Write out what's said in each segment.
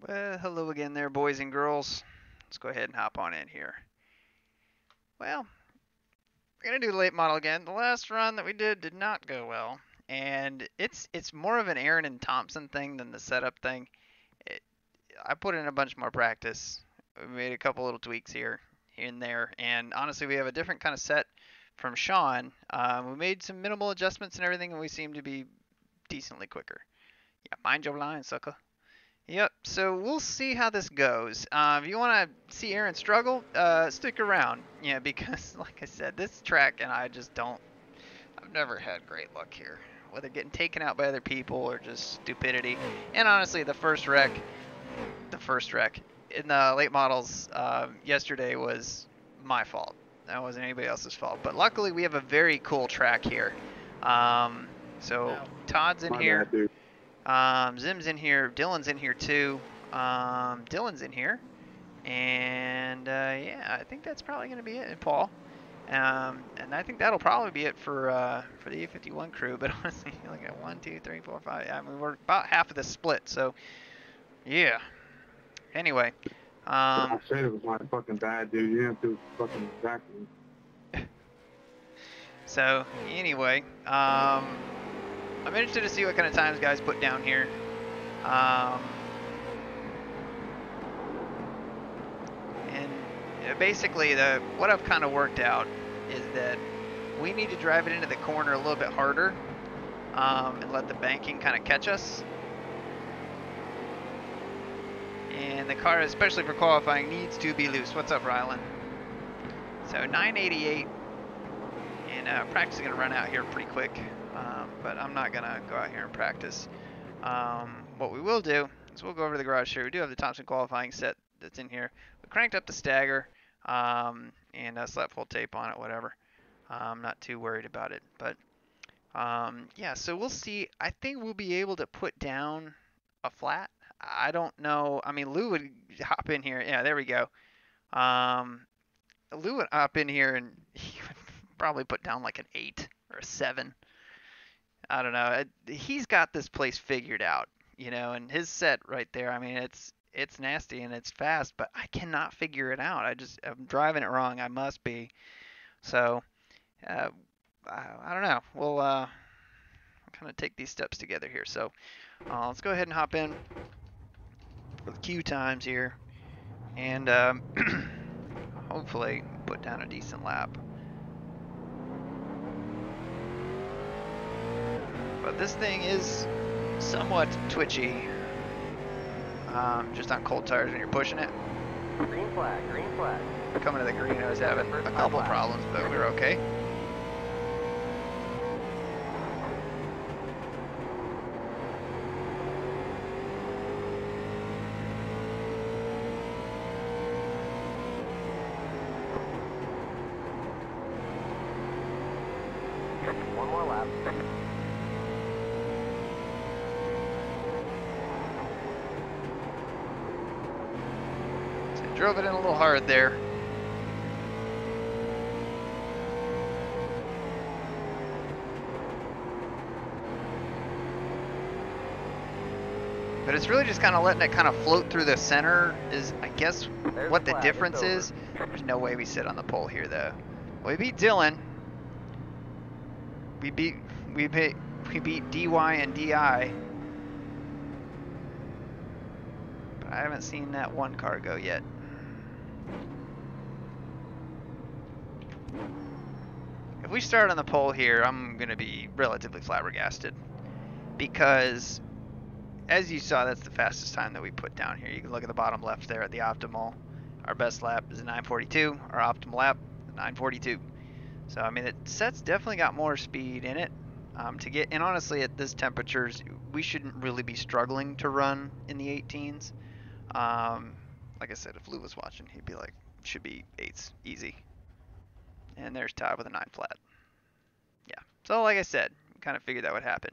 Well, hello again there, boys and girls. Let's go ahead and hop on in here. Well, we're gonna do the late model again. The last run that we did not go well, and it's more of an Aaron and Thompson thing than the setup thing. It, I put in a bunch more practice. We made a couple little tweaks here and there, and honestly, we have a different kind of set from Sean. We made some minimal adjustments and everything, and we seem to be decently quicker. Yeah, mind your line, sucker. Yep, so we'll see how this goes. If you want to see Aaron struggle, stick around. Yeah, because like I said, this track and I just don't, I've never had great luck here. Whether getting taken out by other people or just stupidity. And honestly, the first wreck in the late models yesterday was my fault. That wasn't anybody else's fault. But luckily, we have a very cool track here. So Todd's in My here. bad, dude. Zim's in here. Dylan's in here too. Dylan's in here. And yeah, I think that's probably going to be it. And Paul. And I think that'll probably be it for the A51 crew. But honestly, look at 1, 2, 3, 4, 5. I mean, we're about half of the split. So yeah. Anyway. I said it was my fucking bad, dude. You didn't have to fucking back me. So anyway, I'm interested to see what kind of times guys put down here. And basically, what I've kind of worked out is that we need to drive it into the corner a little bit harder and let the banking kind of catch us. And the car, especially for qualifying, needs to be loose. What's up, Rylan? So 988, and practice is going to run out here pretty quick, but I'm not going to go out here and practice. What we will do is we'll go over to the garage here. We do have the Thompson qualifying set that's in here. We cranked up the stagger and slapped full tape on it, whatever. I'm not too worried about it, but yeah, so we'll see. I think we'll be able to put down a flat. I don't know. I mean, Lou would hop in here. Yeah, there we go. Lou would hop in here and he would probably put down like an 8 or a 7. I don't know. He's got this place figured out, you know, and his set right there, I mean, it's nasty and it's fast, but I cannot figure it out. I'm driving it wrong. I must be. So, I don't know. We'll kind of take these steps together here. So, let's go ahead and hop in for the queue times here, and hopefully put down a decent lap. But this thing is somewhat twitchy, just on cold tires when you're pushing it. Green flag, green flag. Coming to the green, I was having a couple problems, but we were okay. One more lap. So I drove it in a little hard there. But it's really just kind of letting it kind of float through the center is, I guess, There's what the the flag, difference it's is. There's no way we sit on the pole here, though. We beat Dylan. We beat DY and DI. But I haven't seen that one car go yet. If we start on the pole here, I'm going to be relatively flabbergasted. Because, as you saw, that's the fastest time that we put down here. You can look at the bottom left there at the optimal. Our best lap is a 9:42. Our optimal lap, 9:42. So, I mean, the set's definitely got more speed in it. And honestly, at this temperatures, we shouldn't really be struggling to run in the 18s. Like I said, if Lou was watching, he'd be like, should be 8s, easy. And there's Todd with a 9 flat. Yeah, so like I said, kind of figured that would happen.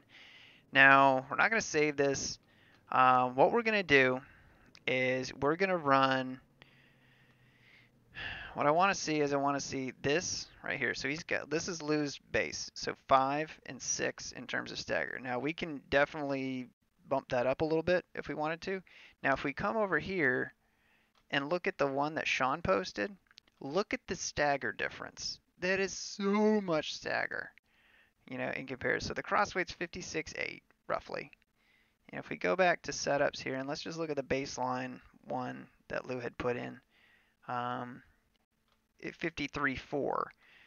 Now, we're not going to save this. What we're going to do is we're going to run. What I want to see is I want to see this right here. So this is Lou's base. So 5 and 6 in terms of stagger. Now we can definitely bump that up a little bit if we wanted to. Now, if we come over here and look at the one that Sean posted, look at the stagger difference. That is so much stagger, you know, in comparison. So the crossweight's 56.8 roughly. And if we go back to setups here, and let's just look at the baseline one that Lou had put in, 53.4.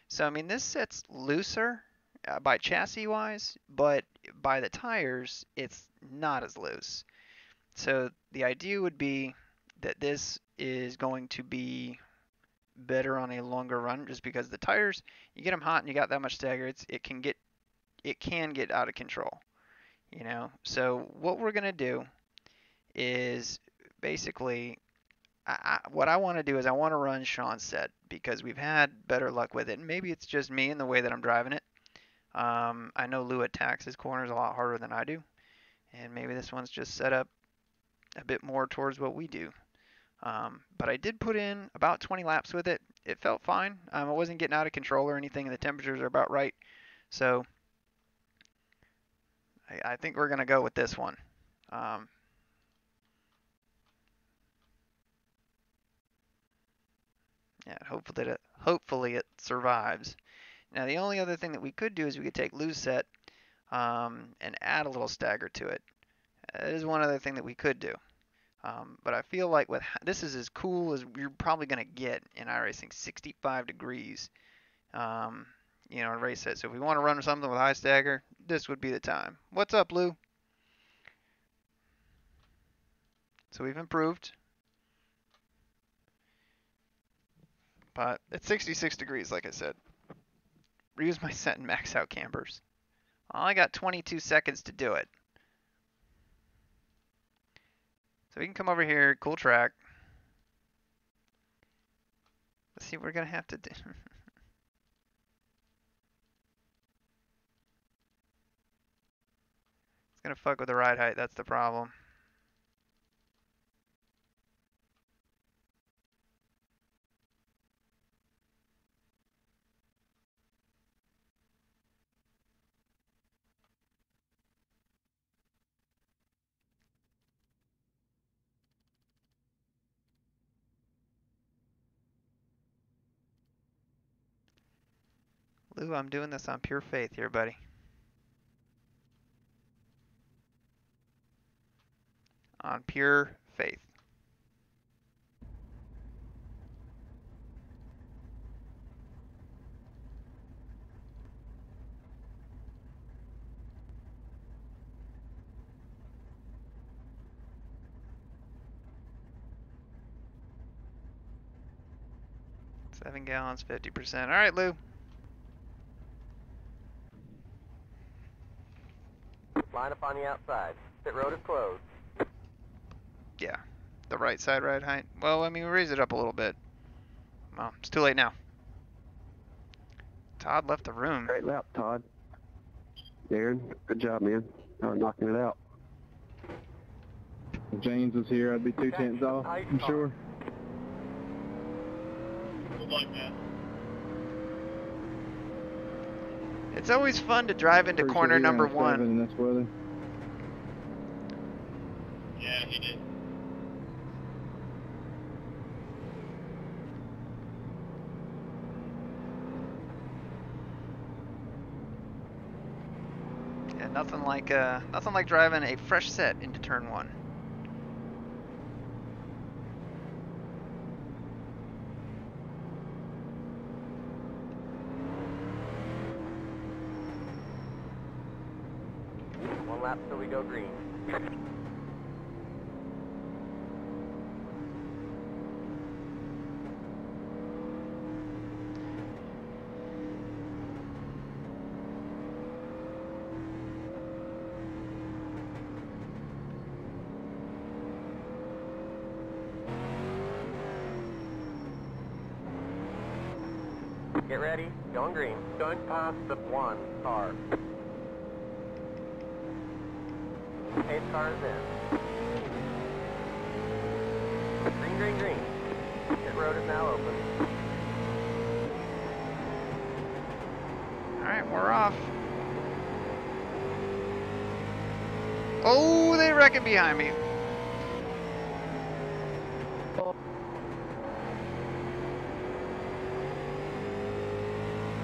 So I mean, this set's looser by chassis wise, but by the tires, it's not as loose. So the idea would be that this is going to be better on a longer run, just because the tires, you get them hot and you got that much stagger, it can get out of control, you know. So what we're gonna do is basically, what I want to do is I want to run Sean's set because we've had better luck with it, and maybe it's just me and the way that I'm driving it. I know Lou attacks his corners a lot harder than I do, and maybe this one's just set up a bit more towards what we do. But I did put in about 20 laps with it. It felt fine. I wasn't getting out of control or anything, and the temperatures are about right. So I think we're going to go with this one. Yeah, hopefully it survives. Now the only other thing that we could do is we could take Lou's set and add a little stagger to it. That is one other thing that we could do. But I feel like this is as cool as you're probably going to get in iRacing, 65 degrees, you know, race set. So if we want to run something with high stagger, this would be the time. What's up, Lou? So we've improved. But it's 66 degrees, like I said. Reuse my set and max out cambers. Well, I got 22 seconds to do it. So we can come over here, cool track. Let's see what we're going to have to do. It's going to fuck with the ride height, that's the problem. Lou, I'm doing this on pure faith here, buddy. On pure faith. Seven gallons, 50%. All right, Lou. Line up on the outside. Pit road is closed. Yeah, the right side ride height. Well, I mean, we raised it up a little bit. Well, it's too late now. Todd left the room. Great lap, Todd. Darren, good job, man. Knocking it out. If James was here, I'd be 2/10 off, I'm sure. Like that. It's always fun to drive into corner number one. In this weather. Yeah, he did. Yeah, nothing like driving a fresh set into turn one. One lap till we go green. Get ready, going green. Don't pass the one car. Pace car is in. Green, green, green. Pit road is now open. All right, we're off. Oh, they reckon behind me.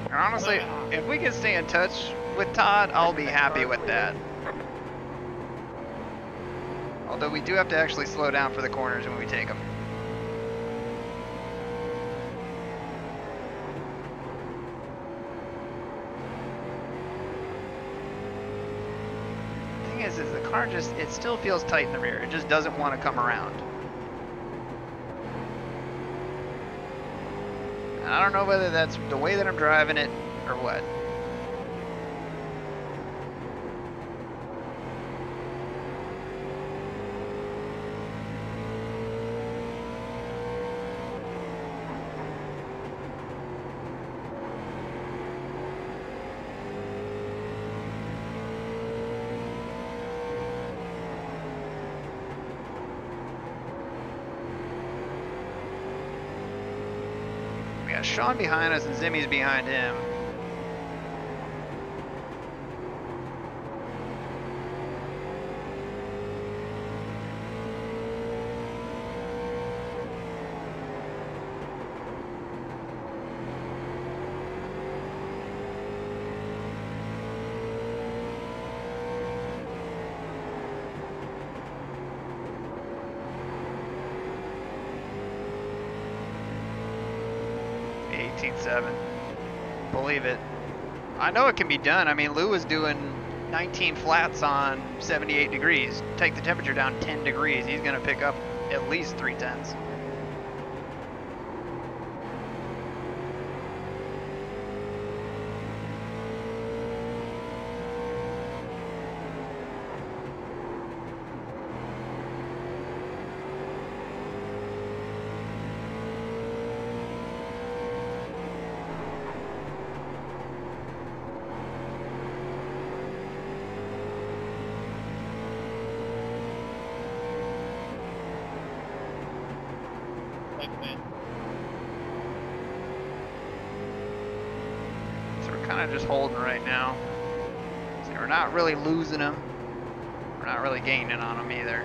And honestly, if we can stay in touch with Todd, I'll be happy with that. Although we do have to actually slow down for the corners when we take them. Thing is the car it still feels tight in the rear. It just doesn't want to come around. And I don't know whether that's the way that I'm driving it or what. We got Sean behind us and Zimmy's behind him. Believe it. I know it can be done. I mean, Lou was doing 19 flats on 78 degrees. Take the temperature down 10 degrees. He's going to pick up at least 3/10. Just holding right now. So we're not really losing them. We're not really gaining on them either.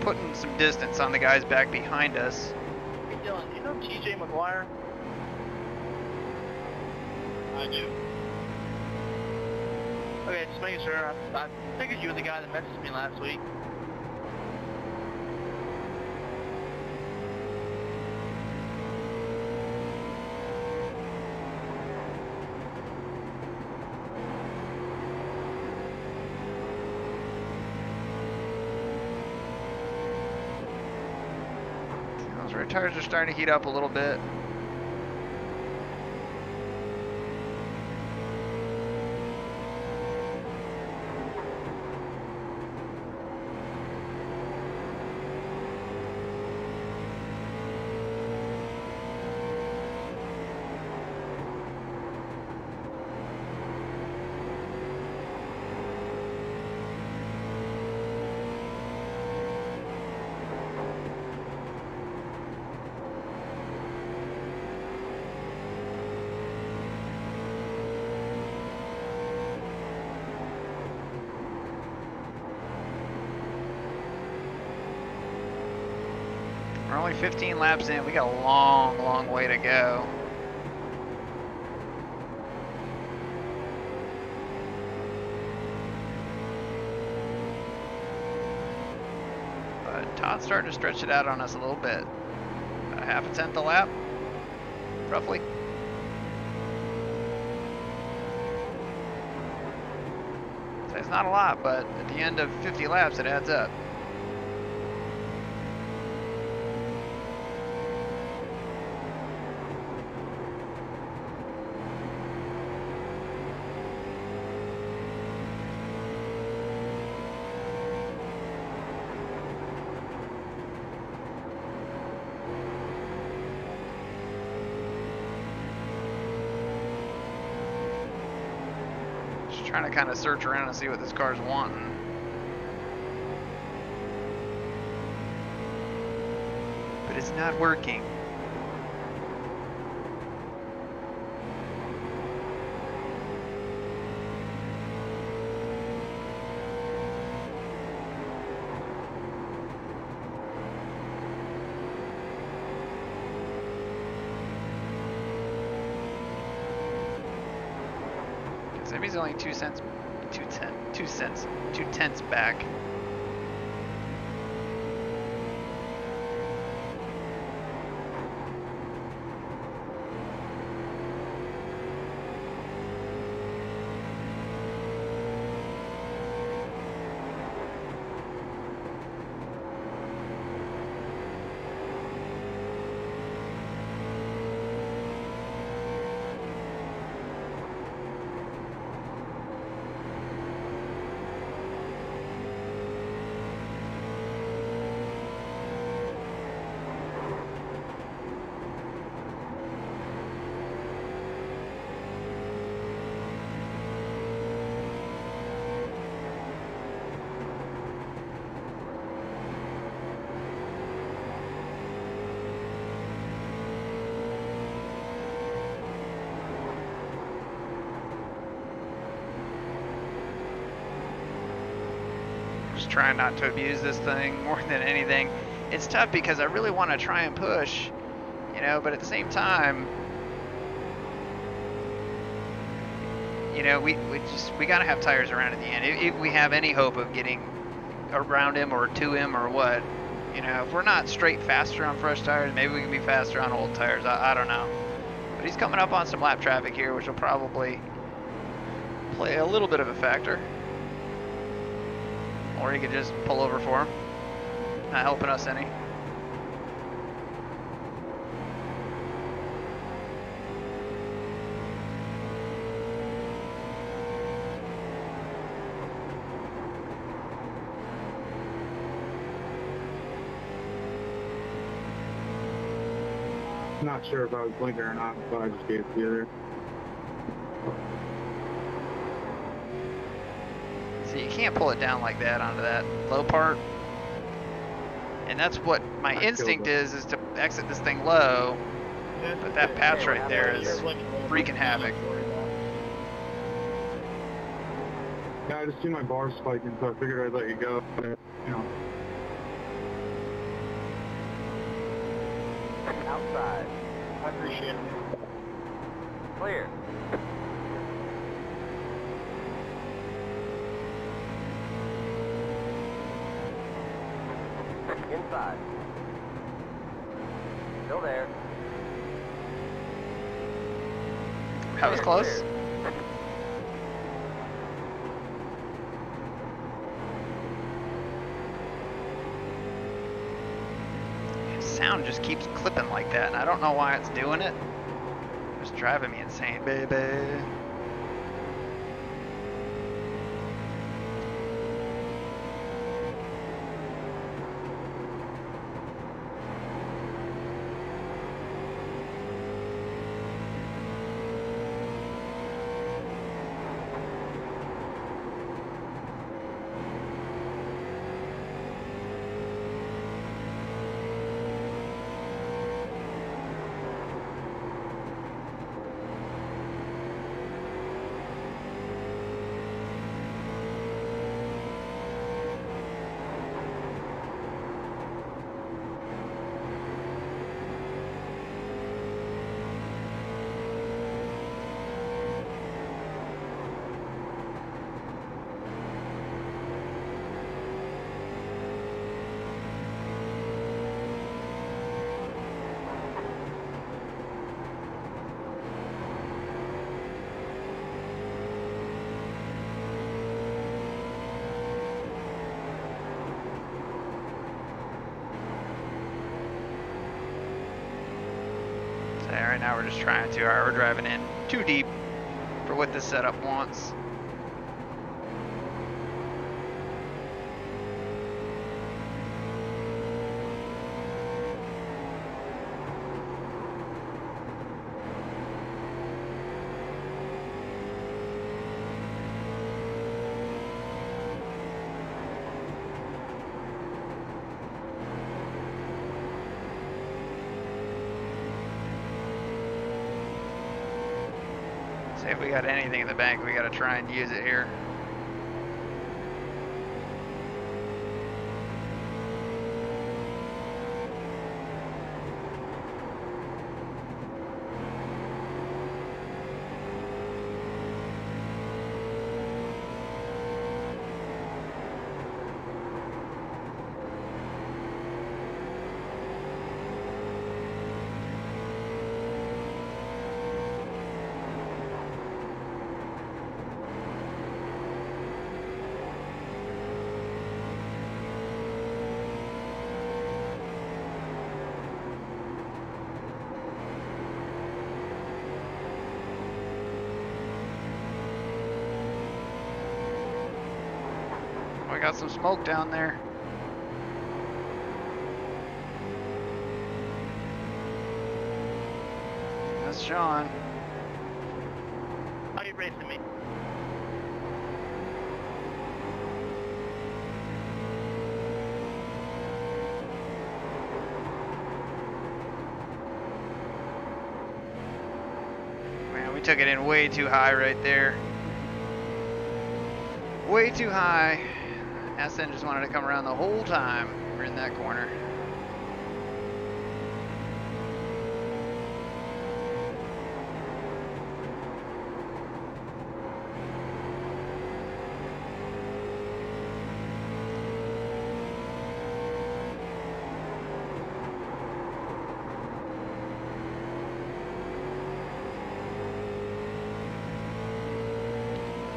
Putting some distance on the guys back behind us. Hey Dylan, do you know TJ McGuire? I do. Okay, just making sure. I figured you were the guy that messaged me last week. Rear tires are starting to heat up a little bit. We're only 15 laps in. We got a long, long way to go. But Todd's starting to stretch it out on us a little bit. About a half a tenth a lap, roughly. It's not a lot, but at the end of 50 laps, it adds up. Trying to kind of search around and see what this car's wanting. But it's not working. He's only 2 cents back. Just trying not to abuse this thing more than anything. It's tough because I really want to try and push, you know, but at the same time, you know, we gotta have tires around at the end. If we have any hope of getting around him or to him or what, you know, if we're not straight faster on fresh tires, maybe we can be faster on old tires. I don't know. But he's coming up on some lap traffic here, which will probably play a little bit of a factor. Or he could just pull over for him. Not helping us any. Not sure if I was blinking or not, but I just gave it to you there. See, you can't pull it down like that onto that low part. And that's what my instinct is to exit this thing low. But that patch right there is wreaking havoc. Yeah, I just see my bar spiking, so I figured I'd let you go. You know. Outside. I appreciate it. Clear. Inside. Still there. That was close. Sound just keeps clipping like that, and I don't know why it's doing it. It's driving me insane, baby. right now we're just trying to. All right, we're driving in too deep for what this setup wants. See if we got anything in the bank, we gotta try and use it here. We got some smoke down there. That's Sean. How you racing me? Man, we took it in way too high right there. Way too high. SN just wanted to come around the whole time. We're in that corner.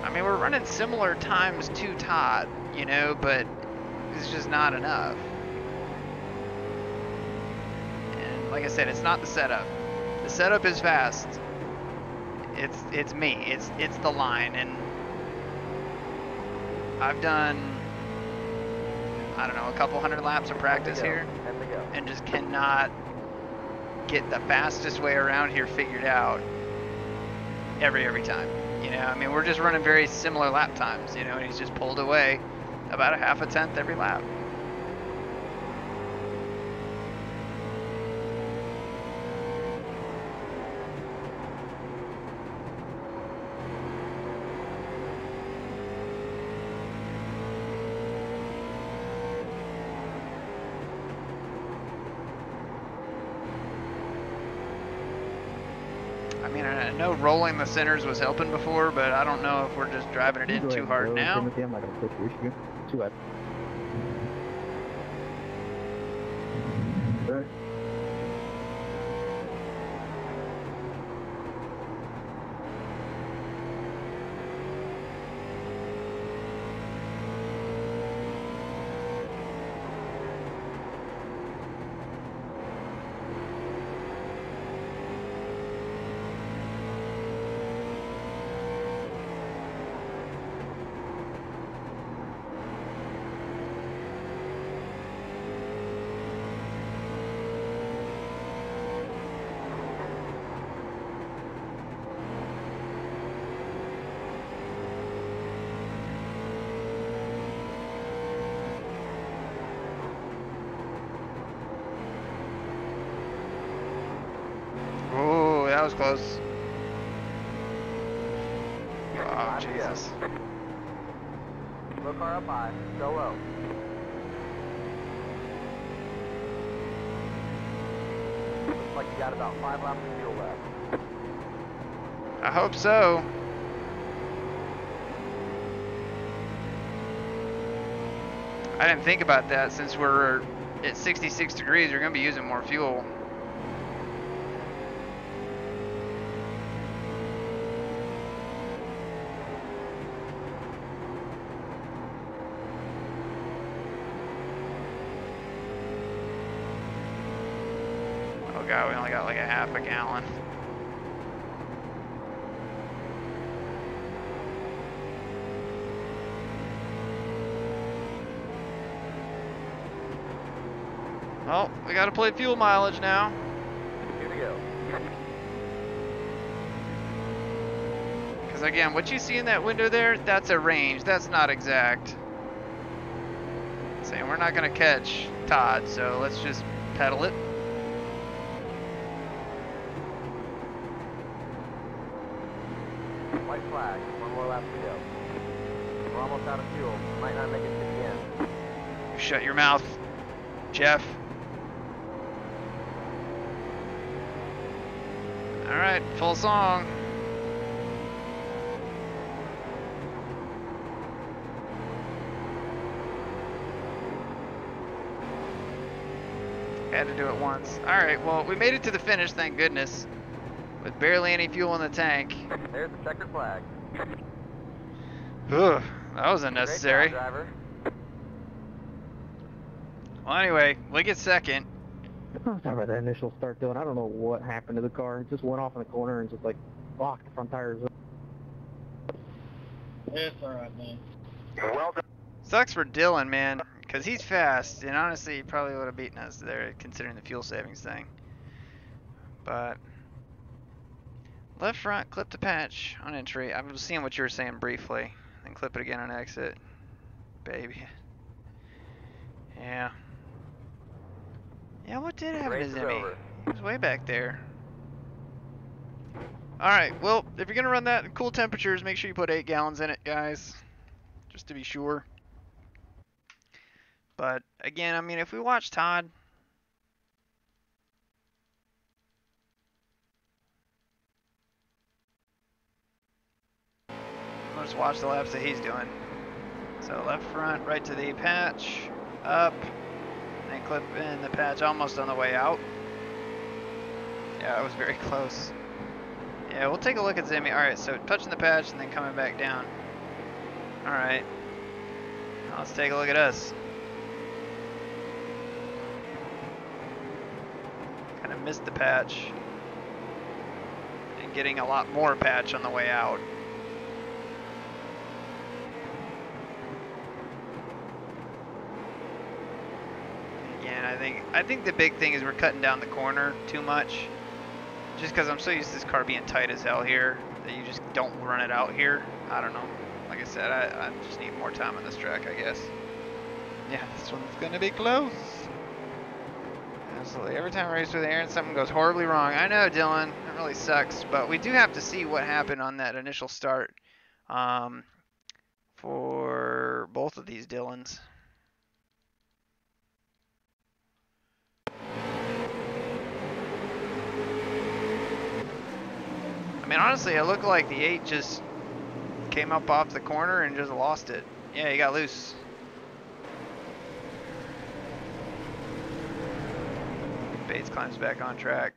I mean, we're running similar times to Todd, you know, but it's just not enough. And like I said, it's not the setup. The setup is fast. It's me. It's the line, and I've done, I don't know, a couple hundred laps of practice here, and just cannot get the fastest way around here figured out every time. You know, I mean, we're just running very similar lap times, you know, and he's just pulled away about a half a tenth every lap. I mean, I know rolling the centers was helping before, but I don't know if we're just driving it in too hard now. I'm not gonna push you. You're too hard. Right. Oh, that was close. Oh, Jesus. Low car up high, still low. Looks like you got about 5 laps of fuel left. I hope so. I didn't think about that. Since we're at 66 degrees, we're going to be using more fuel. Oh God, we only got like a half a gallon. Well, we gotta play fuel mileage now. Here we go. Because again, what you see in that window there, that's a range. That's not exact. Saying we're not gonna catch Todd, so let's just pedal it. White flag. One more lap to go. We're almost out of fuel. Might not make it to the end. Shut your mouth, Jeff. Alright, full song. Had to do it once. Alright, well, we made it to the finish, thank goodness. With barely any fuel in the tank. There's the checkered flag. Ugh, that was unnecessary. Great job, driver. Well, anyway, we get second. Sorry about that initial start, Dylan. I don't know what happened to the car. It just went off in the corner and just like locked the front tires up. It's alright, man. Well done. Sucks for Dylan, man, because he's fast, and honestly, he probably would have beaten us there, considering the fuel savings thing. But left front, clip the patch on entry. I was seeing what you were saying briefly, then clip it again on exit. Baby. Yeah. Yeah, what did happen to Race is Zimmy? over. He was way back there. Alright, well, if you're going to run that in cool temperatures, make sure you put 8 gallons in it, guys. Just to be sure. But, again, I mean, if we watch Todd... Let's watch the laps that he's doing. So, left front, right to the patch, up, and clip in the patch almost on the way out. Yeah, it was very close. Yeah, we'll take a look at Zimmy. Alright, so touching the patch and then coming back down. Alright. Now let's take a look at us. Kind of missed the patch. And getting a lot more patch on the way out. Again, I think the big thing is we're cutting down the corner too much. Just because I'm so used to this car being tight as hell here, that you just don't run it out here. I don't know. Like I said, I just need more time on this track, I guess. Yeah, this one's going to be close. Absolutely. Every time I race through the air and something goes horribly wrong. I know, Dylan. It really sucks. But we do have to see what happened on that initial start for both of these Dylans. I mean, honestly, it looked like the 8 just came up off the corner and just lost it. Yeah, he got loose. Bates climbs back on track.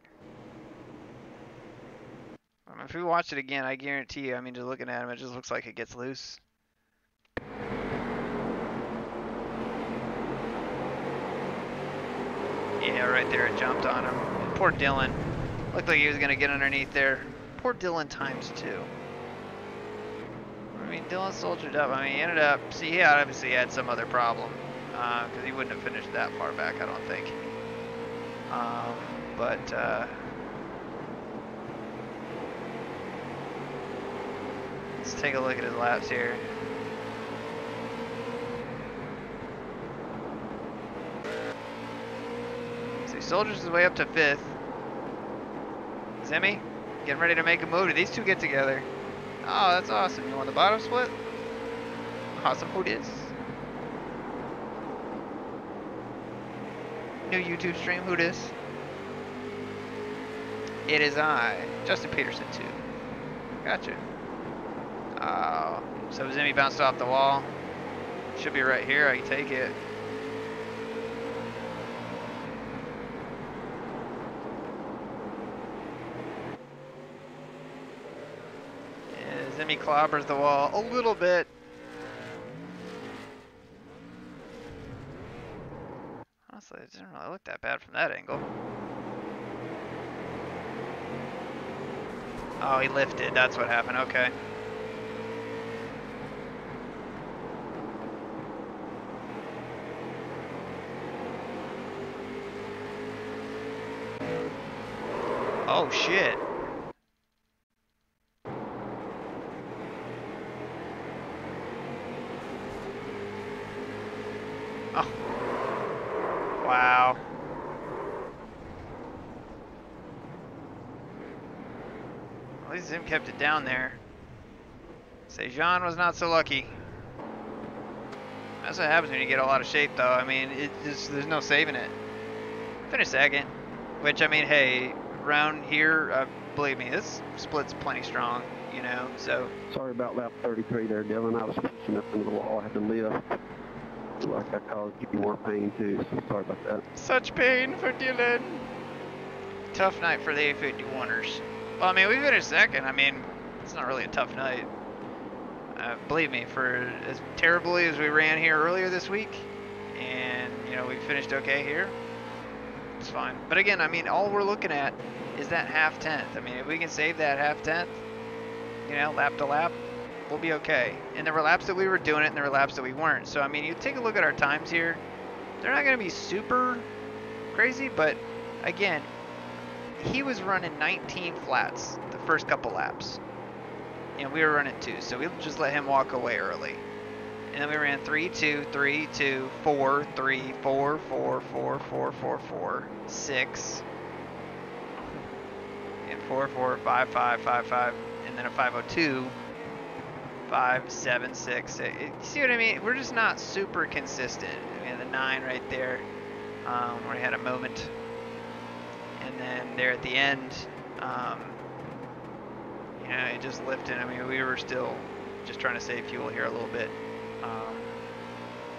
I mean, if we watch it again, I guarantee you, I mean, just looking at him, it just looks like it gets loose. Yeah, right there, it jumped on him. And poor Dylan. Looked like he was going to get underneath there. Poor Dylan times 2. I mean, Dylan soldiered up. I mean, he ended up, see, he obviously had some other problem. Because he wouldn't have finished that far back, I don't think. Let's take a look at his laps here. So he soldiers his way up to 5th. Zimmy, getting ready to make a move. Do these two get together? Oh, that's awesome. You want the bottom split? Awesome. Who dis? New YouTube stream. Who dis? It is I, Justin Peterson too. Gotcha. Oh, so Zimmy bounced off the wall. Should be right here. I can take it. Zimmy clobbers the wall a little bit. Honestly, it didn't really look that bad from that angle. Oh, he lifted. That's what happened. Okay. Oh shit. Oh. Wow. At least Zim kept it down there. Sejan was not so lucky. That's what happens when you get a lot of shape, though. I mean, there's no saving it. Finished second, which, I mean, hey, around here, believe me, this split's plenty strong, you know, so. Sorry about lap 33 there, Dylan. I was pushing up into the wall. I had to lift. Like I caused you more pain, too, so sorry about that. Such pain for Dylan. Tough night for the A51ers. Well, I mean, we finished second. I mean, it's not really a tough night. Believe me, for as terribly as we ran here earlier this week, and, you know, we finished okay here, it's fine. But again, I mean, all we're looking at is that half tenth. I mean, if we can save that half tenth, you know, lap to lap, we'll be okay. And there were laps that we were doing it, and there were laps that we weren't. So, I mean, you take a look at our times here. They're not going to be super crazy, but again, he was running 19 flats the first couple laps. And we were running 2, so we just let him walk away early. And then we ran 3, 2, 3, 2, 4, 3, 4, 4, 4, 4, 4, 4, 6, and 4, 4, 5, 5, 5, 5, and then a 502, 5, 7, 6. You see what I mean? We're just not super consistent. We had the 9 right there, where we had a moment. And then there at the end, you know, it just lifted. I mean, we were still just trying to save fuel here a little bit.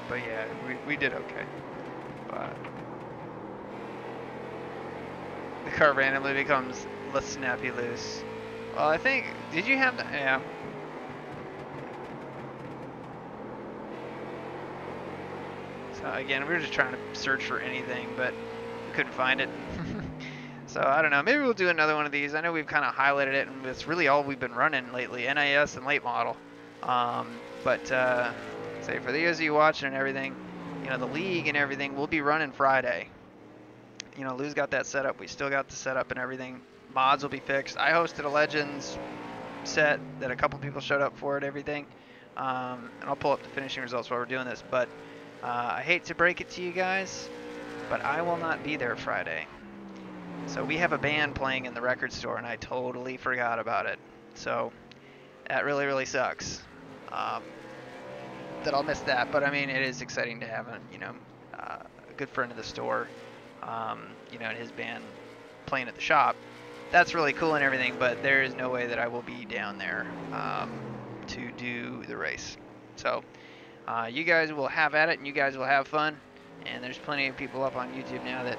But yeah, we did okay. But the car randomly becomes less snappy loose. Well, I think, did you have the, yeah. So again, we were just trying to search for anything, but we couldn't find it. So I don't know, maybe we'll do another one of these. I know we've kind of highlighted it, and it's really all we've been running lately, NIS and late model. Say for those of you watching and everything, you know, the league and everything will be running Friday. You know, Lou's got that set up. We still got the setup and everything. Mods will be fixed. I hosted a Legends set that a couple people showed up for and everything. And I'll pull up the finishing results while we're doing this. But I hate to break it to you guys, but I will not be there Friday. So we have a band playing in the record store, and I totally forgot about it. So that really, really sucks. That I'll miss that, but I mean, it is exciting to have a, you know, a good friend of the store, you know, and his band playing at the shop. That's really cool and everything, but there is no way that I will be down there to do the race. So you guys will have at it, and you guys will have fun. And there's plenty of people up on YouTube now that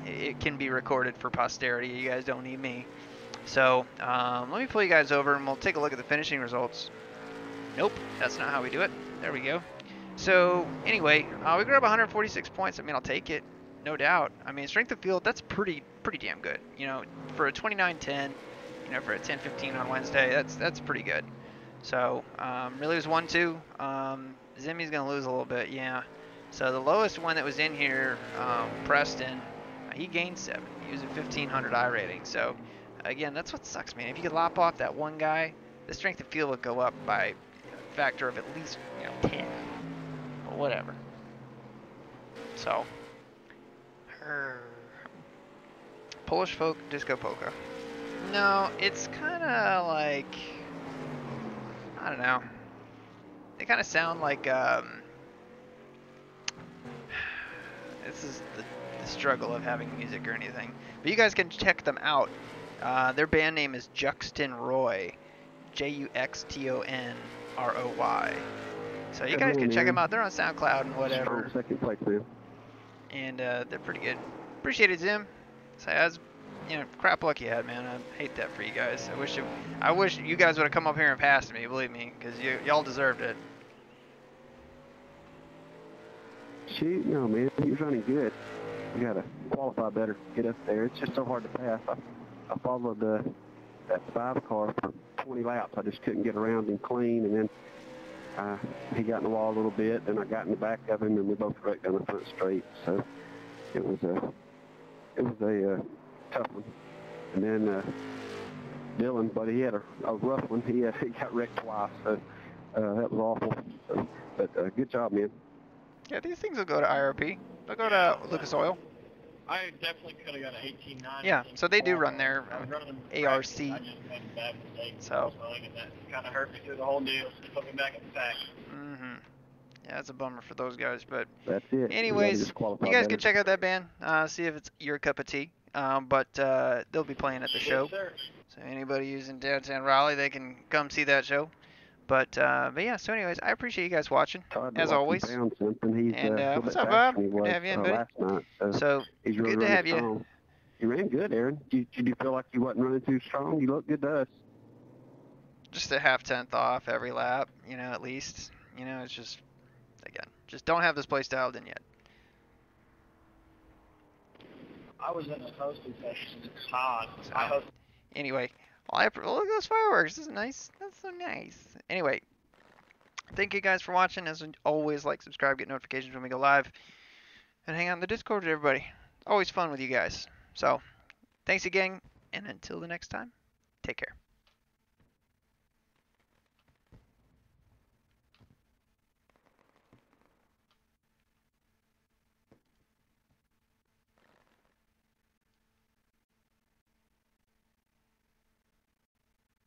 it can be recorded for posterity. You guys don't need me. So let me pull you guys over, and we'll take a look at the finishing results. Nope, that's not how we do it. There we go. So anyway, we grab 146 points. I mean, I'll take it, no doubt. I mean, strength of field, that's pretty damn good. You know, for a 29:10, you know, for a 10:15 on Wednesday, that's pretty good. So really was 1-2. Zimmy's gonna lose a little bit, yeah. So the lowest one that was in here, Preston, he gained 7. He was a 1500 iRating. So again, that's what sucks, man. If you could lop off that one guy, the strength of field would go up by a factor of at least, you know, 10 or whatever. So Polish folk disco polka. No, it's kind of like, I don't know. They kind of sound like this is the struggle of having music or anything. But you guys can check them out. Their band name is Juxton Roy. Juxtonroy. So you guys can check them out. They're on SoundCloud and whatever. Second place, man. And they're pretty good. Appreciate it, Zim. So that's, you know, crap luck you had, man. I hate that for you guys. I wish you guys would have come up here and passed me, believe me, because y'all deserved it. Shoot, no, man. He was running good. You gotta qualify better, get up there. It's just so hard to pass. I followed that 5 car for 20 laps. I just couldn't get around him clean, and then he got in the wall a little bit, then I got in the back of him, and we both wrecked down the front straight. So it was a tough one. And then Dylan, but he had a rough one. He got wrecked twice, so that was awful. So, but good job, man. Yeah, these things will go to IRP. They'll go to Lucas Oil. I definitely could have got an 18.9. Yeah, so they do run their I was running them ARC. in practice. I just made a bad mistake. So. And that kind of hurt me through the whole deal. So put me back in the pack. Mm-hmm. Yeah, it's a bummer for those guys, but that's it. Anyways, you guys can check out that band, see if it's your cup of tea. But they'll be playing at the show. Yes, So anybody using downtown Raleigh, they can come see that show. But yeah, so anyways, I appreciate you guys watching, as always. And what's up, Bob? Good to have you in, buddy. Last night, so he's really good to have strong. you. You ran good, Aaron. Did you feel like you wasn't running too strong? You look good to us. Just a half-tenth off every lap, at least. It's just, again, just don't have this place dialed in yet. I was in a hosting session. It's hot. So, anyway, look at those fireworks. This is nice. That's so nice. Anyway, thank you guys for watching. As always, like, subscribe, get notifications when we go live, and hang out in the Discord with everybody. Always fun with you guys. So, thanks again, and until the next time, take care.